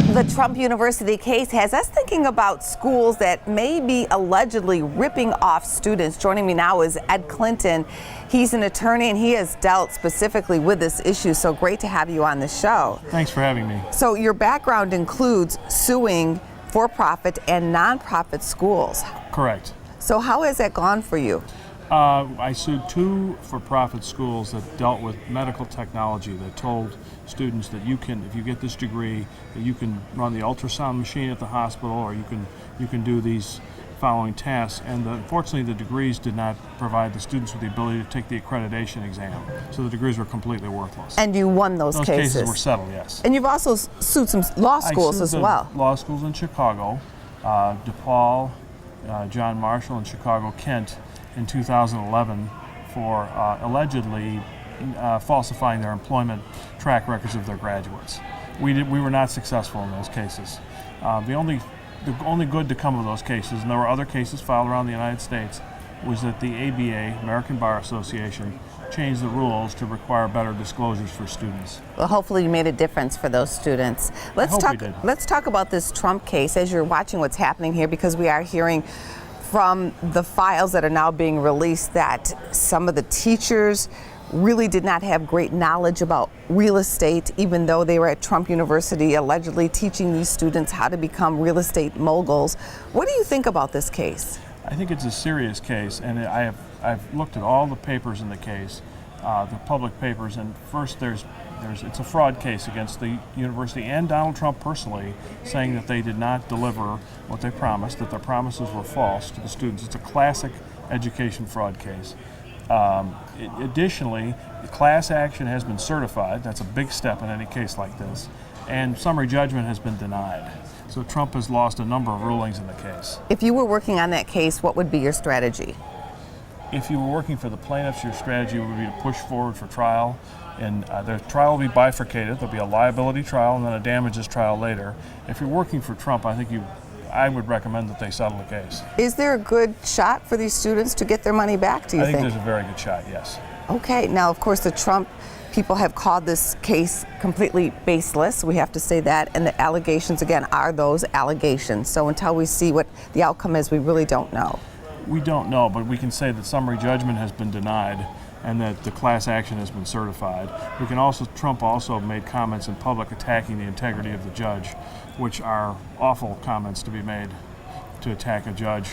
The Trump University case has us thinking about schools that may be allegedly ripping off students. Joining me now is Ed Clinton. He's an attorney and he has dealt specifically with this issue, so great to have you on the show. Thanks for having me. So your background includes suing for-profit and non-profit schools. Correct. So how has that gone for you? I sued two for-profit schools that dealt with medical technology that told students that you can, if you get this degree, that you can run the ultrasound machine at the hospital, or you can do these following tasks. And unfortunately, the degrees did not provide the students with the ability to take the accreditation exam, so the degrees were completely worthless. And you won those cases? Those cases were settled, yes. And you've also sued some law schools as well. Law schools in Chicago, DePaul, John Marshall, and Chicago Kent in 2011 for allegedly falsifying their employment track records of their graduates. We were not successful in those cases. The only good to come of those cases, and there were other cases filed around the United States, was that the ABA, American Bar Association, changed the rules to require better disclosures for students. Well, hopefully you made a difference for those students. Let's talk about this Trump case as you're watching what's happening here, because we are hearing from the files that are now being released that some of the teachers really did not have great knowledge about real estate, even though they were at Trump University allegedly teaching these students how to become real estate moguls. What do you think about this case? I think it's a serious case, and I've looked at all the papers in the case, the public papers, and first it's a fraud case against the university and Donald Trump personally, saying that they did not deliver what they promised, that their promises were false to the students. It's a classic education fraud case. Additionally, the class action has been certified. That's a big step in any case like this. And summary judgment has been denied. So Trump has lost a number of rulings in the case. If you were working on that case, what would be your strategy? If you were working for the plaintiffs, your strategy would be to push forward for trial. And the trial will be bifurcated. There'll be a liability trial and then a damages trial later. If you're working for Trump, I would recommend that they settle the case. Is there a good shot for these students to get their money back, do you think? I think there's a very good shot, yes. Okay, now of course the Trump people have called this case completely baseless. We have to say that, and the allegations again are those allegations. So until we see what the outcome is, we really don't know. We don't know, but we can say that summary judgment has been denied and that the class action has been certified. Trump also made comments in public attacking the integrity of the judge, which are awful comments to be made, to attack a judge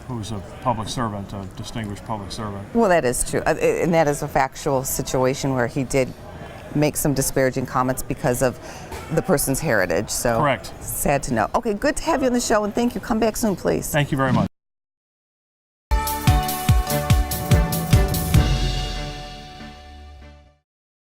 who's a public servant, a distinguished public servant. Well, that is true, and that is a factual situation where he did make some disparaging comments because of the person's heritage. So correct. Sad to know. Okay, good to have you on the show, and thank you. Come back soon, please. Thank you very much.